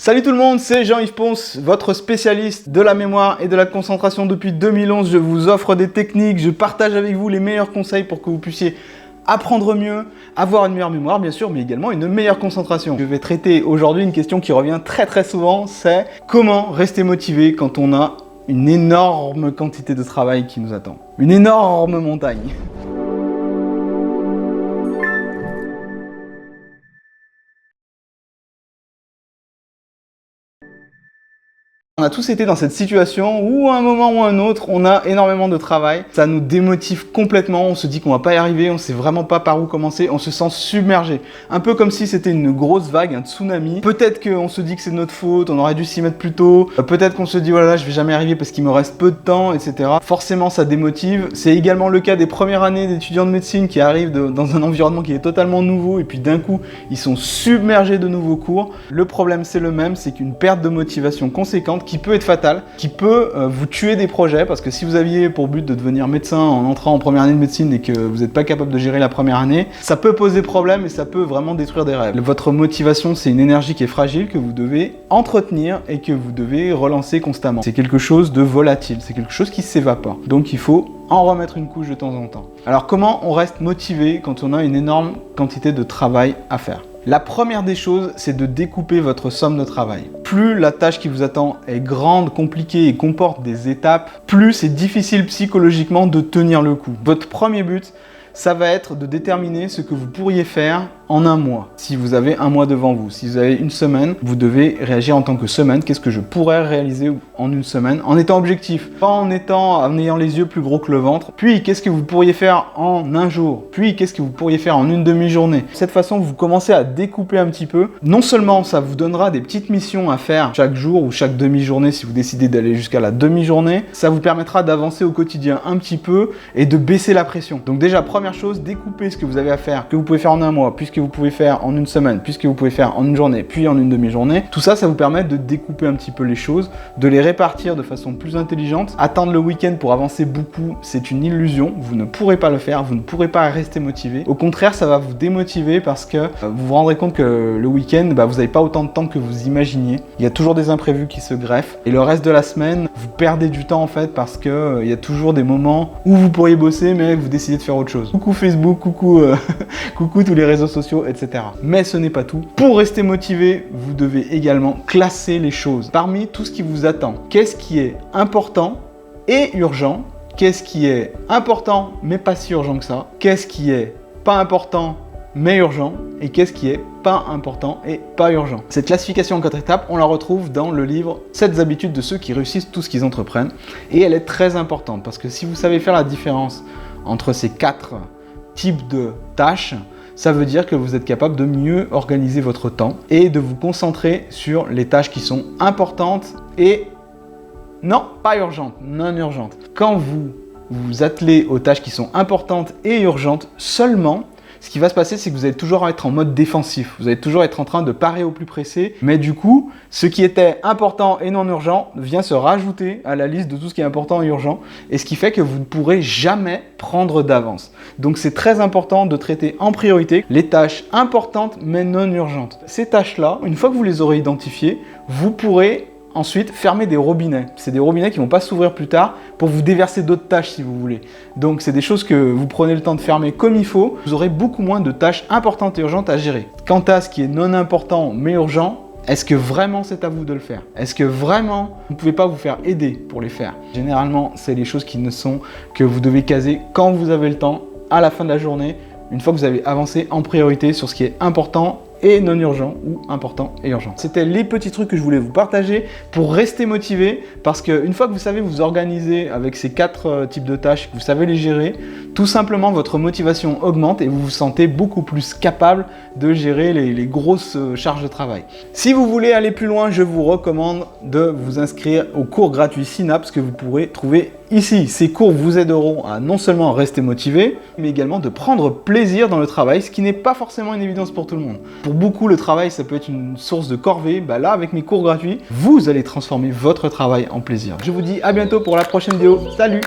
Salut tout le monde, c'est Jean-Yves Ponce, votre spécialiste de la mémoire et de la concentration depuis 2011. Je vous offre des techniques, je partage avec vous les meilleurs conseils pour que vous puissiez apprendre mieux, avoir une meilleure mémoire bien sûr, mais également une meilleure concentration. Je vais traiter aujourd'hui une question qui revient très souvent, c'est comment rester motivé quand on a une énorme quantité de travail qui nous attend. Une énorme montagne. On a tous été dans cette situation où à un moment ou à un autre, on a énormément de travail. Ça nous démotive complètement, on se dit qu'on va pas y arriver, on sait vraiment pas par où commencer, on se sent submergé. Un peu comme si c'était une grosse vague, un tsunami. Peut-être qu'on se dit que c'est de notre faute, on aurait dû s'y mettre plus tôt. Peut-être qu'on se dit, oh là là, je vais jamais arriver parce qu'il me reste peu de temps, etc. Forcément, ça démotive. C'est également le cas des premières années d'étudiants de médecine qui arrivent dans un environnement qui est totalement nouveau et puis d'un coup, ils sont submergés de nouveaux cours. Le problème, c'est le même, c'est qu'une perte de motivation conséquente qui peut être fatale, qui peut vous tuer des projets, parce que si vous aviez pour but de devenir médecin en entrant en première année de médecine et que vous n'êtes pas capable de gérer la première année, ça peut poser problème et ça peut vraiment détruire des rêves. Votre motivation, c'est une énergie qui est fragile, que vous devez entretenir et que vous devez relancer constamment. C'est quelque chose de volatile, c'est quelque chose qui s'évapore. Donc il faut en remettre une couche de temps en temps. Alors comment on reste motivé quand on a une énorme quantité de travail à faire ? La première des choses, c'est de découper votre somme de travail. Plus la tâche qui vous attend est grande, compliquée et comporte des étapes, plus c'est difficile psychologiquement de tenir le coup. Votre premier but, ça va être de déterminer ce que vous pourriez faire en un mois. Si vous avez un mois devant vous, si vous avez une semaine, vous devez réagir en tant que semaine. Qu'est-ce que je pourrais réaliser en une semaine en étant objectif, pas en ayant les yeux plus gros que le ventre. Puis, qu'est-ce que vous pourriez faire en un jour? Puis, qu'est-ce que vous pourriez faire en une demi-journée? De cette façon, vous commencez à découper un petit peu. Non seulement ça vous donnera des petites missions à faire chaque jour ou chaque demi-journée si vous décidez d'aller jusqu'à la demi-journée, ça vous permettra d'avancer au quotidien un petit peu et de baisser la pression. Donc déjà, première chose, découpez ce que vous avez à faire, que vous pouvez faire en un mois, puisque vous pouvez faire en une semaine, puisque vous pouvez faire en une journée, puis en une demi-journée. Tout ça, ça vous permet de découper un petit peu les choses, de les répartir de façon plus intelligente. Attendre le week-end pour avancer beaucoup, c'est une illusion. Vous ne pourrez pas le faire, vous ne pourrez pas rester motivé. Au contraire, ça va vous démotiver parce que vous vous rendrez compte que le week-end, vous n'avez pas autant de temps que vous imaginiez. Il y a toujours des imprévus qui se greffent. Et le reste de la semaine, vous perdez du temps en fait parce que il y a toujours des moments où vous pourriez bosser, mais vous décidez de faire autre chose. Coucou Facebook, coucou tous les réseaux sociaux, etc. Mais ce n'est pas tout. Pour rester motivé, vous devez également classer les choses. Parmi tout ce qui vous attend, qu'est-ce qui est important et urgent? Qu'est-ce qui est important mais pas si urgent que ça? Qu'est-ce qui est pas important mais urgent? Et qu'est-ce qui est pas important et pas urgent? Cette classification en 4 étapes, on la retrouve dans le livre 7 habitudes de ceux qui réussissent tout ce qu'ils entreprennent. Et elle est très importante parce que si vous savez faire la différence entre ces 4 types de tâches, ça veut dire que vous êtes capable de mieux organiser votre temps et de vous concentrer sur les tâches qui sont importantes et non, pas urgentes, non urgentes. Quand vous vous attelez aux tâches qui sont importantes et urgentes seulement, ce qui va se passer, c'est que vous allez toujours être en mode défensif. Vous allez toujours être en train de parer au plus pressé. Mais du coup, ce qui était important et non urgent vient se rajouter à la liste de tout ce qui est important et urgent. Et ce qui fait que vous ne pourrez jamais prendre d'avance. Donc c'est très important de traiter en priorité les tâches importantes mais non urgentes. Ces tâches-là, une fois que vous les aurez identifiées, vous pourrez ensuite, fermez des robinets. C'est des robinets qui ne vont pas s'ouvrir plus tard pour vous déverser d'autres tâches si vous voulez. Donc, c'est des choses que vous prenez le temps de fermer comme il faut. Vous aurez beaucoup moins de tâches importantes et urgentes à gérer. Quant à ce qui est non important mais urgent, est-ce que vraiment c'est à vous de le faire? Est-ce que vraiment vous ne pouvez pas vous faire aider pour les faire? Généralement, c'est les choses qui ne sont que vous devez caser quand vous avez le temps, à la fin de la journée, une fois que vous avez avancé en priorité sur ce qui est important et non urgent ou important et urgent. C'était les petits trucs que je voulais vous partager pour rester motivé parce qu'une fois que vous savez vous organiser avec ces 4 types de tâches, que vous savez les gérer, tout simplement votre motivation augmente et vous vous sentez beaucoup plus capable de gérer les grosses charges de travail. Si vous voulez aller plus loin, je vous recommande de vous inscrire au cours gratuit Synapse que vous pourrez trouver ici. Ces cours vous aideront à non seulement rester motivé, mais également de prendre plaisir dans le travail, ce qui n'est pas forcément une évidence pour tout le monde. Pour beaucoup, le travail, ça peut être une source de corvée. Là, avec mes cours gratuits, vous allez transformer votre travail en plaisir. Je vous dis à bientôt pour la prochaine vidéo. Salut!